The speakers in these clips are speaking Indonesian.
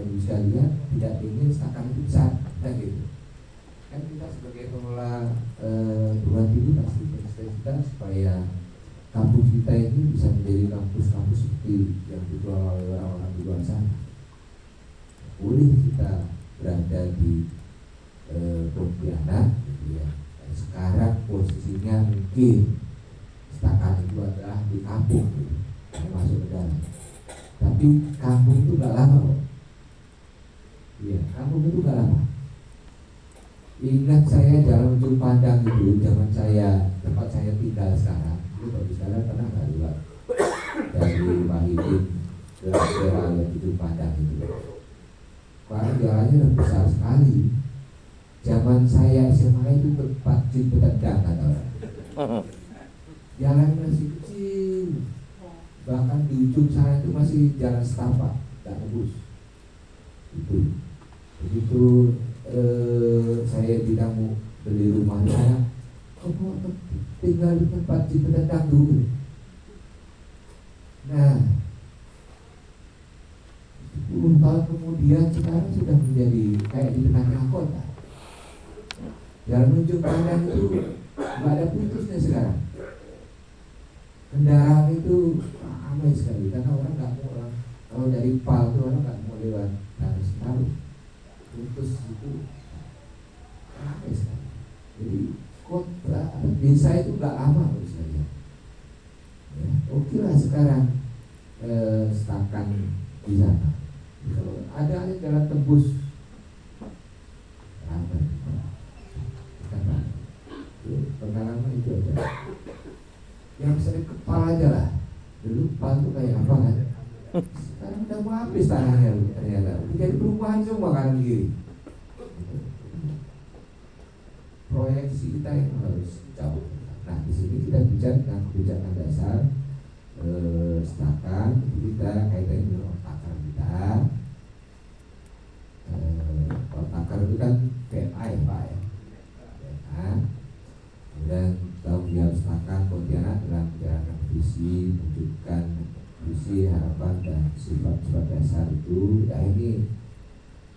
Bapak Ibu sekalian tidak ingin Stakan itu besar, dan gitu. Kan kita sebagai pengelola perguruan tinggi pasti bercita-cita supaya kampus kita ini bisa menjadi kampus-kampus seperti yang dikelola oleh orang-orang di luar sana. Boleh kita berada di Pontianak, gitu ya. Dan sekarang posisinya mungkin Stakan itu adalah di kampung, gitu, masuk ke dalam. Tapi kampung itu gak lama kok. Iya, kampung itu gak lama. Ingat saya Jalan Ujung Pandang itu, zaman saya tempat saya tinggal sekarang, itu kalau di sana pernah nggak lewat dari Mahidin ke daerah Ujung Pandang itu. Karena jalannya udah besar sekali. Zaman saya SMA itu tempat jin petendang kata orang. Jalan masih kecil, bahkan di ujung sana itu masih jalan setapak, nggak tembus. Itu begitu saya bilang mau beli rumah saya, kamu tinggal di tempat di petendang dulu. Nah, 10 tahun kemudian sekarang sudah menjadi kayak di tengah-tengah kota. Jalan Ujung Pandang itu nggak ada putusnya sekarang. Kendaraan itu ramai sekali karena orang nggak mau orang, kalau dari Pal itu orang nggak mau lewat Tanah Senaru. Putus itu ramai sekali. Jadi kota desa itu nggak lama menurut saya. Ya, oke lah sekarang Stakan di sana. Kalau ada jalan tembus ramai. Karena pengalaman itu aja. Yang sering kepala aja lah. Dulu Pal itu kayak apa kan? Sekarang udah mau habis tanahnya ternyata. Jadi perubahan semua kanan kiri. Proyeksi kita yang harus jauh. Nah di sini kita bicara tentang kebijakan dasar Stakan. Kita kaitannya dengan takar kita. Takar itu kan PMA ya Pak ya. PMA. Kemudian tanggung jawab Stakan Pontianak dalam menjalankan visi, wujudkan visi, harapan dan sifat-sifat dasar itu. Ya ini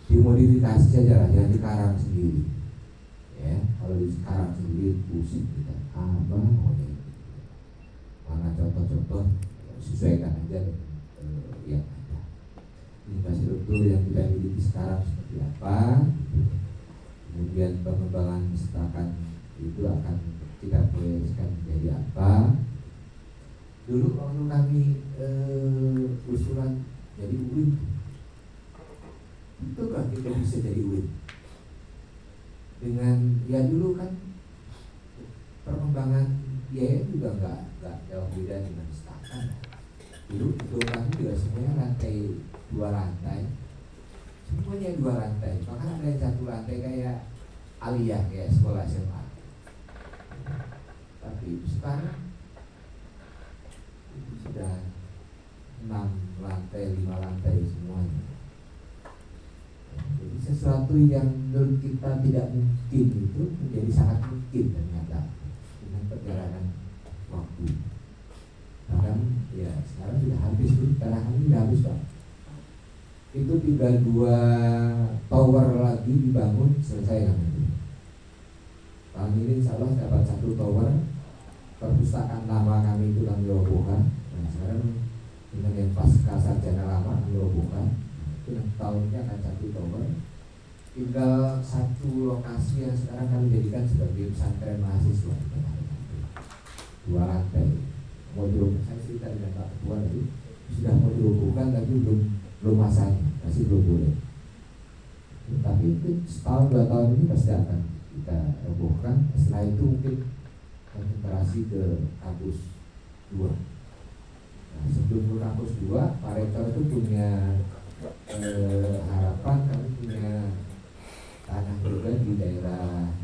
dimodifikasi saja lah, jangan dikarang sendiri. Ya, kalau dikarang sendiri pusing kita. Apa mana contoh-contoh sesuaikan aja dengan yang ada. Infrastruktur yang kita miliki sekarang seperti apa? Kemudian pengembangan Stakan itu akan kita proyeksikan menjadi apa? Dulu waktu kami usulan jadi UIN, itu kan kita bisa jadi UIN dengan ya dulu kan perkembangan biaya juga nggak jauh beda dengan Stakan. Dulu itu kami juga semuanya lantai 2 lantai, semuanya 2 lantai, bahkan ada yang 1 lantai kayak aliyah kayak sekolah SMA. Tapi sekarang itu sudah 6 lantai, 5 lantai semuanya. Jadi sesuatu yang menurut kita tidak mungkin itu menjadi sangat mungkin ternyata dengan perjalanan waktu. Bahkan ya sekarang sudah habis tuh, tanah kami sudah habis Pak. Itu tinggal 2 tower lagi dibangun, selesai kan itu. Tahun ini insya Allah dapat 1 tower. Perpustakaan lama kami itu kami robohkan. Nah sekarang dengan yang pasca sarjana lama kami robohkan. Itu tahun ini akan 1 tower. Tinggal 1 lokasi yang sekarang kami jadikan sebagai pesantren mahasiswa. 2 lantai. Mau dirobohkan, saya cerita dengan Pak Ketua tadi sudah mau dirobohkan tapi belum masanya, masih belum boleh. Tapi itu setahun 2 tahun ini pasti akan kita robohkan. Setelah itu mungkin konsentrasi ke kampus 2. Nah, sebelum ke kampus 2, Pak Rektor itu punya harapan kami punya tanah juga di daerah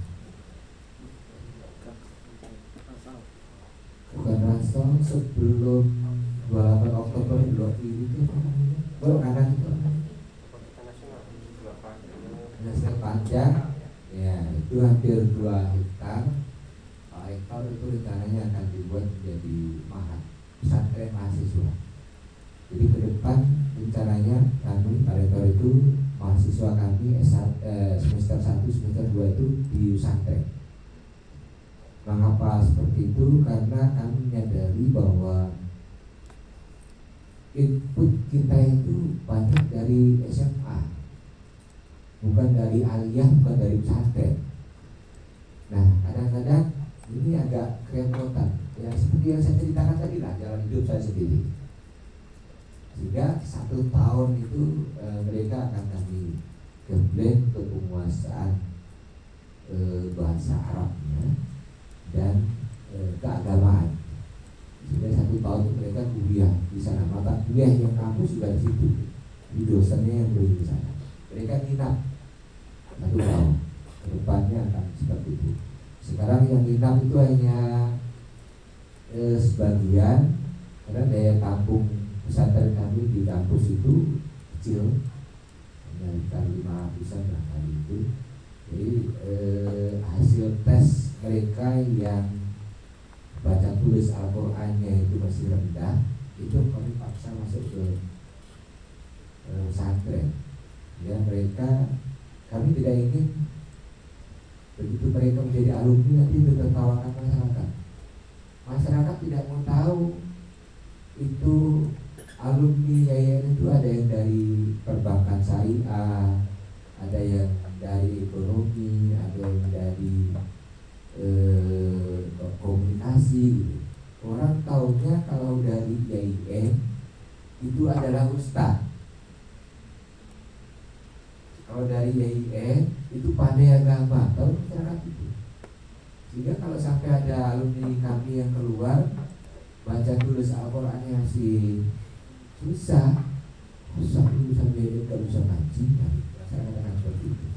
bukan Ransel, sebelum 28 Oktober Blok kiri itu apa namanya? Blok kanan itu Nasional Panjang. Ya, itu hampir 2 hektar. Pak Rektor itu rencananya akan dibuat menjadi pesantren mahasiswa. Jadi ke depan rencananya kami Pak Rektor itu mahasiswa kami semester 1, semester 2 itu di pesantren. Mengapa seperti itu? Karena kami menyadari bahwa input kita itu banyak dari SMA, bukan dari aliyah, bukan dari pesantren. Nah, kadang-kadang ini agak kerepotan. Ya seperti yang saya ceritakan tadi lah, jalan hidup saya sendiri. Sehingga 1 tahun itu mereka akan kami gembleng untuk penguasaan bahasa Arabnya dan keagamaan. Sehingga 1 tahun itu mereka kuliah di sana. Mata kuliah yang kampus juga di situ. Di dosennya yang berada di sana. Mereka nginap 1 tahun. Kedepannya akan seperti itu. Sekarang yang nginap itu hanya sebagian, karena daya tampung pesantren kami di kampus itu kecil, hanya 500-an kali itu. Jadi hasil tes mereka yang baca tulis Al-Qur'annya itu masih rendah, itu kami paksa masuk ke pesantren. Ya, mereka, kami tidak ingin begitu mereka menjadi alumni nanti ditertawakan masyarakat. Masyarakat tidak mau tahu itu alumni yayasan itu ada yang dari perbankan syariah, ada yang dari ekonomi, ada yang dari komunikasi gitu. Orang taunya kalau dari YIN itu adalah ustaz. Kalau dari YIN itu pandai agama, tahu masyarakat itu. Sehingga kalau sampai ada alumni kami yang keluar baca tulis Al-Qur'annya masih susah lulusan YIN gak bisa ngaji, masyarakat akan seperti itu.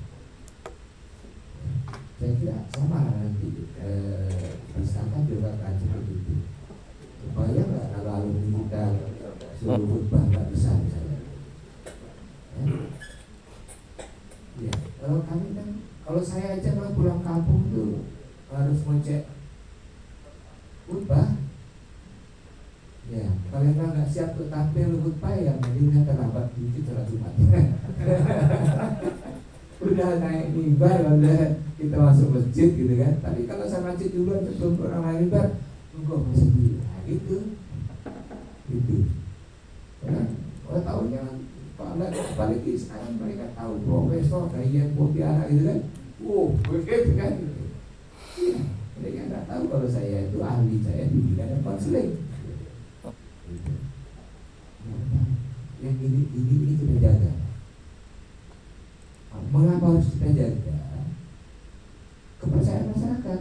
Saya kira sama lah nanti misalkan juga akan seperti itu. Supaya nggak kalau alumni kita suruh khutbah nggak bisa misalnya. Ya, kalau kami kan, kalau saya aja kalau pulang kampung tuh harus ngecek khutbah. Ya, kalau yang nggak siap untuk tampil khutbah ya mending terlambat dikit sholat Jumat. Udah naik mimbar, udah kita masuk masjid gitu kan. Tapi kalau saya masjid dulu sebelum orang naik mimbar, enggak masih dulu. Nah, gitu. Kalau tahunya balik sekarang mereka tahu profesor kayak kopi anak gitu kan. Begitu kan. Iya, mereka nggak tahu kalau saya itu ahli, saya di bidang konseling. Yang ini kita jaga. Mengapa harus kita jaga? Kepercayaan masyarakat.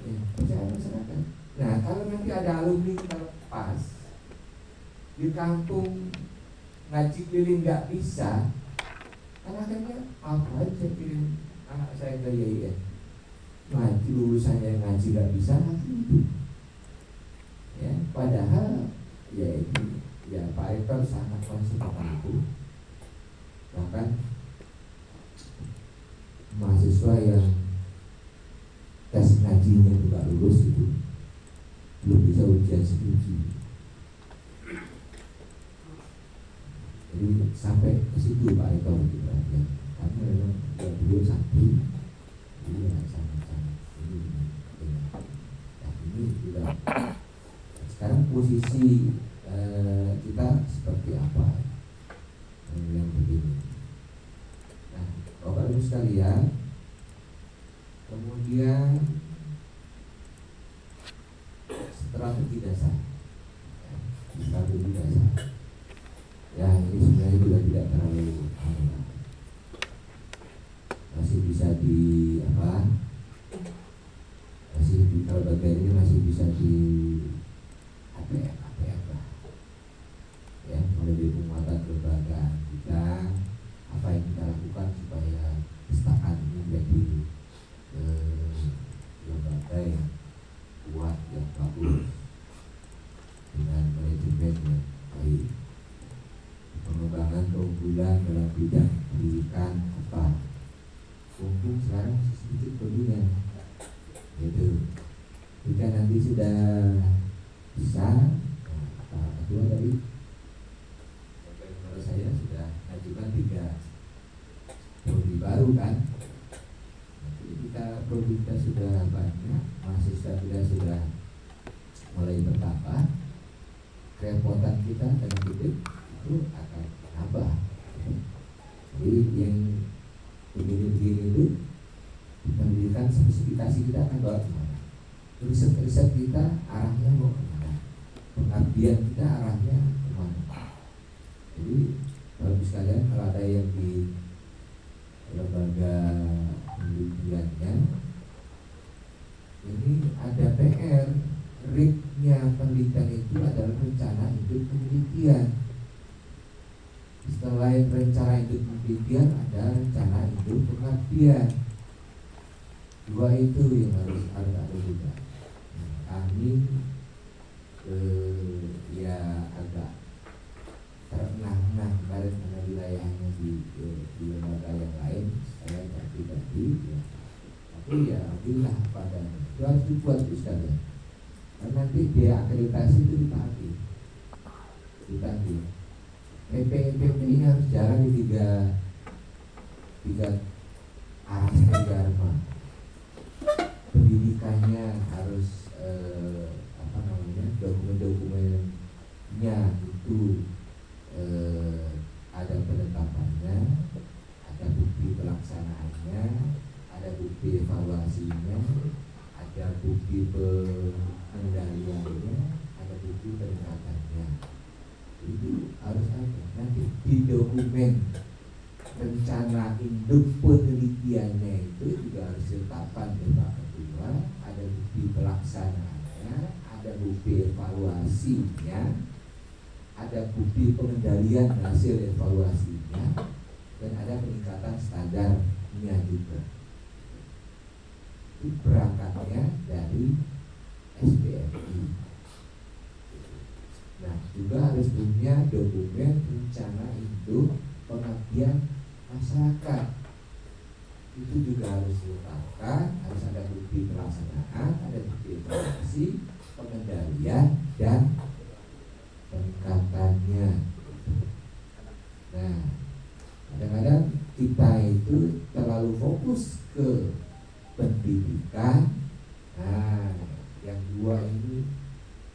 Ya, kepercayaan masyarakat. Nah, kalau nanti ada alumni kita lepas di kampung ngaji keliling nggak bisa, kan akhirnya apa aja kirim anak saya ke YIN ngaji, lulusannya ngaji nggak bisa ngaji itu. Ya, padahal ya ini ya Pak Rektor sangat konsultan itu. Bahkan mahasiswa yang tes ngajinya juga lulus itu belum bisa ujian skripsi. Jadi sampai ke situ Pak Rektor itu perhatian. Karena memang beliau satu, jadi sangat-sangat ini juga. Sekarang posisi kita seperti apa yang begini. Nah, Bapak Ibu sekalian, kemudian strategi dasar. Ya, ini sebenarnya juga tidak terlalu masih bisa kalau bagian ini masih bisa di APF lah. Ya, mulai dari penguatan kelembagaan kita, apa yang kita lakukan supaya Istakan ini menjadi lembaga yang kuat, yang bagus, dengan manajemen yang baik, pengembangan keunggulan dalam bidang pendidikan apa. Mumpung sekarang masih sedikit berguna, gitu. Jika nanti sudah bisa, tahap kedua tadi waktu kita sudah banyak, mahasiswa kita sudah mulai bertambah, kerepotan kita dalam hidup itu akan nambah. Jadi yang begini-begini itu pendidikan spesifikasi kita akan bawa kemana, riset-riset kita arahnya mau kemana, pengabdian kita arahnya kemana. Jadi Bapak sekalian, kalau ada yang di lembaga pendidikannya ini ada PR, RIP-nya pendidikan itu adalah rencana hidup penelitian. Selain rencana hidup penelitian ada rencana hidup pengabdian. Dua itu yang harus ada juga. Kami ya agak terengah-engah kemarin karena wilayahnya di lembaga yang lain, saya pribadi ya. Tapi ya alhamdulillah padanya itu harus dibuat sekalian. Karena nanti biaya akreditasi itu ditagih. PP ini harus jalan di tiga arah, tiga arah. Pendidikannya harus dokumen-dokumennya itu ada penetapannya, ada bukti pelaksanaannya, ada bukti evaluasinya, ada bukti pengendaliannya, ada bukti peningkatannya. Itu harus ada. Nanti di dokumen rencana induk penelitiannya itu juga harus ditetapkan di Pak Ketua, ada bukti pelaksanaannya, ada bukti evaluasinya, ada bukti pengendalian hasil evaluasinya, dan ada peningkatan standarnya juga. Itu berangkatnya dari SBMI. Nah, juga harus punya dokumen rencana induk pengabdian masyarakat. Itu juga harus ditetapkan, harus ada bukti pelaksanaan, ada bukti evaluasi, pengendalian, dan peningkatannya. Nah, kadang-kadang kita itu terlalu fokus ke pendidikan. Nah, yang dua ini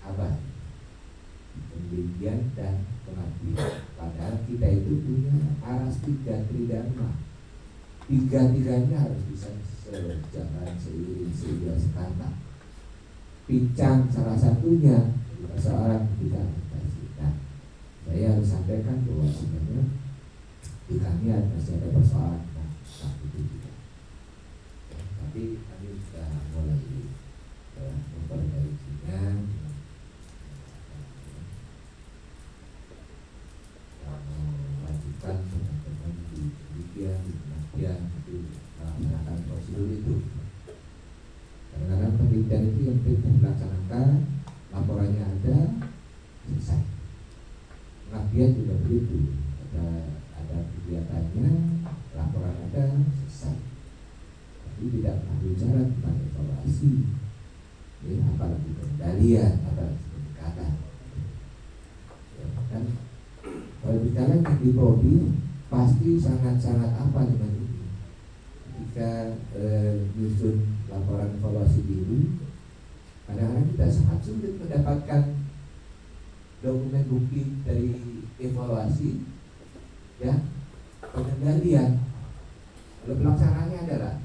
abad, pendidikan dan pengabdian. Padahal kita itu punya aras tiga tridharma. Tiga-tiganya harus bisa sejalan, seiring, sehingga sekata. Pincang salah satunya persoalan pendidikan. Nah, saya harus sampaikan bahwa sebenarnya di kami masih ada persoalan saat itu juga. Tapi kami sudah mulai memperbaikinya. Mewajibkan teman-teman di pendidikan, di pengabdian itu melaksanakan prosedur itu. Kadang-kadang pendidikan itu yang kita laksanakan, laporannya ada, selesai. Pengabdian juga begitu, ada kegiatannya, laporan ada, selesai. Tapi tidak pernah bicara tentang evaluasi, ya, apalagi pengendalian, apalagi peningkatan. Ya, kan kalau bicara yang di prodi pasti sangat-sangat apa dengan ini. Ketika nyusun laporan evaluasi diri, kadang-kadang kita sangat sulit mendapatkan dokumen bukti dari evaluasi, ya, pengendalian. Kalau pelaksanaannya adalah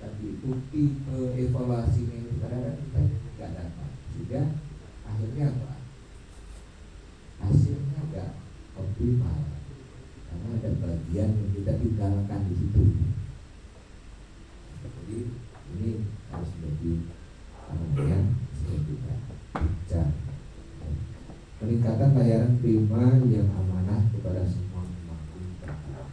tapi bukti evaluasinya itu kadang-kadang kita tidak dapat, sehingga akhirnya apa? Hasilnya nggak optimal karena ada bagian yang kita tinggalkan di situ. Jadi ini harus menjadi yang kita bicara. Peningkatan layanan prima yang amanah kepada semua pemangku kepentingan,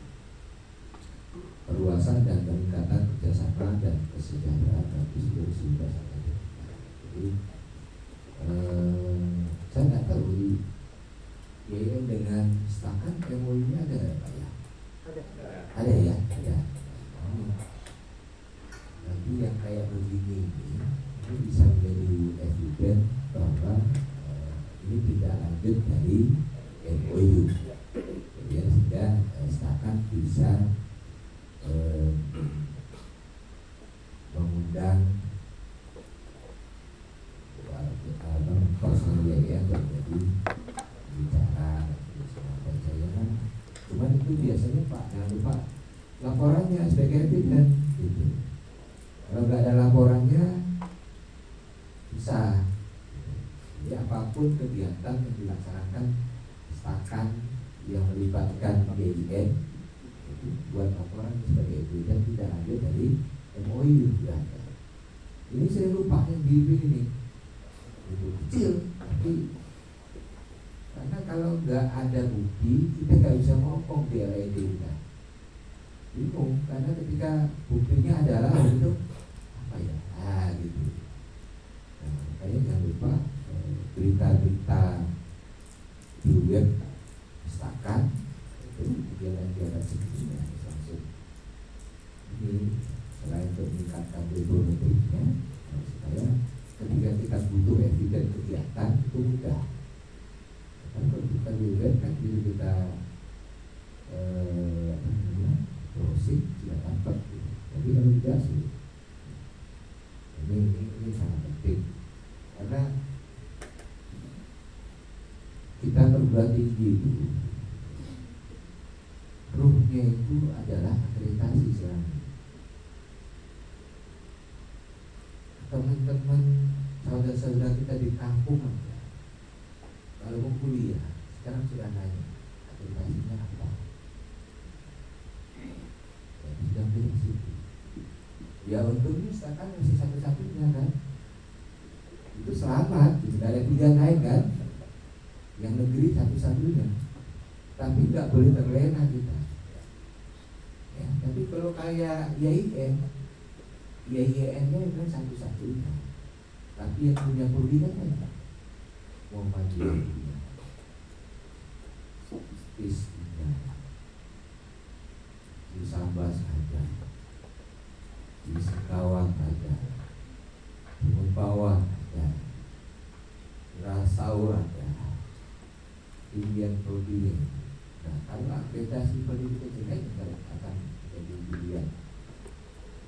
perluasan dan peningkatan kerjasama dan kesejahteraan bagi seluruh sumber daya. Jadi saya nggak tahu IAIN dengan Stakan MOU-nya ada Pak ya? Ada ya? Ada. Nanti yang kayak begini ini bisa menjadi eviden bahwa ini tidak lanjut dari MOU. Jadi sehingga Stakan bisa apapun kegiatan yang dilaksanakan stakan yang melibatkan GIN itu buat laporan sebagai evidence tidak lanjut dari MOU sudah ada. Ini saya lupa yang ini itu kecil, tapi karena kalau nggak ada bukti kita nggak bisa ngomong di LED kita bingung, karena ketika buktinya adalah itu apa ya, gitu. Nah, makanya jangan lupa berita-berita di web stakan itu jalan-jalan sebetulnya langsung ini selain untuk meningkatkan metodologinya supaya ketika kita butuh evidence kegiatan itu mudah. Kan kalau kita di web kan bisa kita browsing sudah dapat gitu. Tapi kalau tidak sih ini sangat penting karena kita perguruan tinggi itu ruhnya itu adalah akreditasi selama. Teman-teman saudara-saudara kita di kampung aja, kalau mau kuliah sekarang sudah nanya akreditasinya apa, ya, sudah pilih situ. Ya untungnya sekarang masih satu-satunya kan, itu selamat, tidak ada pilihan lain kan, yang negeri satu-satunya. Tapi nggak boleh terlena kita. Ya, tapi kalau kayak IAIN-nya kan satu-satunya. Tapi yang punya prodi kan Muhammadiyah, Islamiyah, di Sambas ada, di Singkawang ada, di Mempawah ada, di Rasau ada, Indian prodi. Nah, kalau akreditasi pendidikan jelek akan menjadi pilihan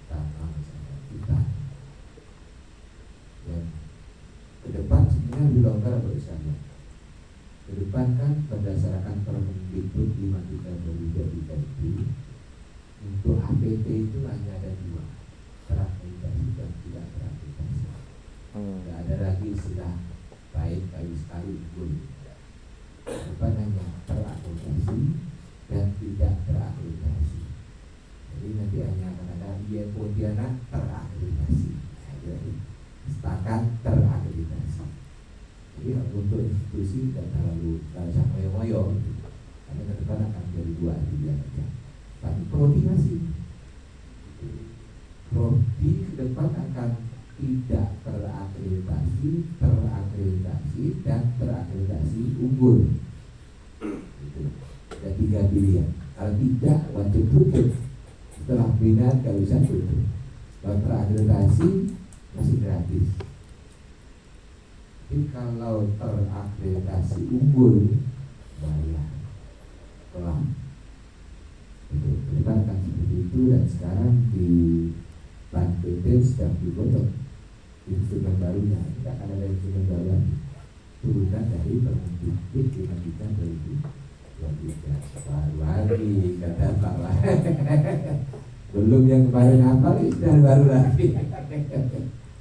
utama misalnya kita. Dan ke depan sebenarnya lebih longgar bagi saya. Ke depan kan berdasarkan Permendikbud 53/2023 itu untuk APT itu hanya ada 2, terakreditasi dan tidak terakreditasi. Tidak ada lagi istilah baik sekali unggul. Depan hanya terakreditasi dan tidak terakreditasi. Jadi nanti hanya akan ada Pontianak terakreditasi, jadi stakan terakreditasi. Jadi untuk institusi tidak terlalu sama moyo-moyo, karena ke depan akan jadi 2 pilihan aja. Tapi prodi masih, prodi ke depan akan tidak terakreditasi, terakreditasi dan terakreditasi unggul. Itu ada 3 pilihan. Kalau tidak wajib tutup. Setelah bina gak bisa tutup. Kalau terakreditasi masih gratis. Tapi kalau terakreditasi unggul bayar pelan. Itu ke depan akan seperti itu, dan sekarang di PT sedang digodok instrumen barunya. Tidak akan ada instrumen baru lagi, turunan dari Permendikbud 53/2023. Baru lagi kata Pak Wah. Belum yang kemarin apa sudah baru lagi.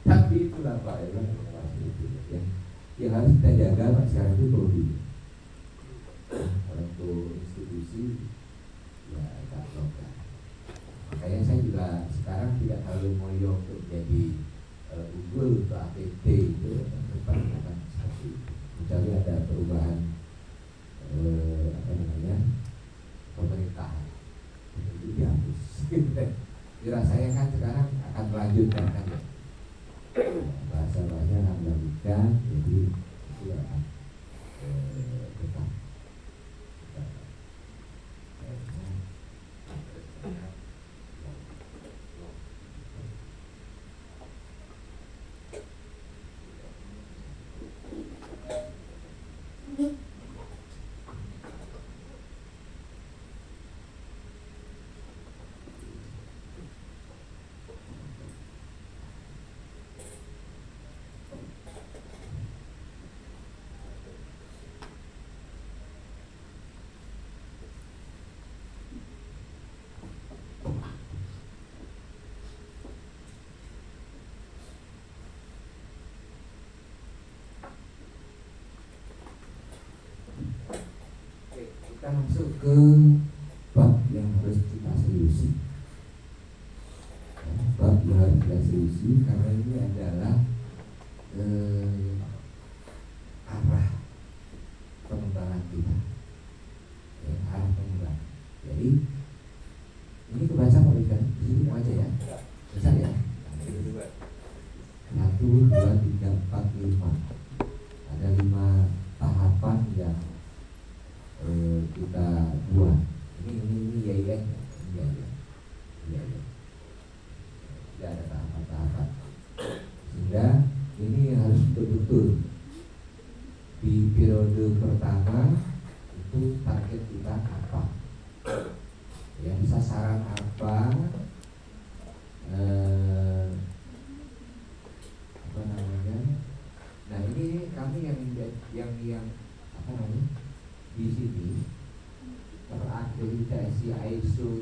Tapi itulah Pak yang harus kita jaga Pak sekarang itu prodi. Kalau untuk institusi ya agak longgar. Makanya saya juga sekarang tidak terlalu moyo untuk jadi unggul untuk APT itu depan akan seperti itu. Kecuali ada perubahan pemerintahan itu dihapus. Dirasanya kan sekarang akan melanjutkan kan ya. Bahasa-bahasa akan melanjutkan, jadi itu akan tetap. akan masuk ke bab yang harus kita seriusi. Bab yang harus kita seriusi karena ini adalah arah pengembangan kita, arah pengembangan. Jadi ini kebaca Pak Ikan, di sini mau aja ya, besar ya. 1, 2, 3, 4, 5. Ada 5 tahapan yang kita buat. Ini ya. Tidak ada tahapan-tahapan. Sehingga ini harus betul-betul di periode pertama itu target kita apa, ya sasaran apa,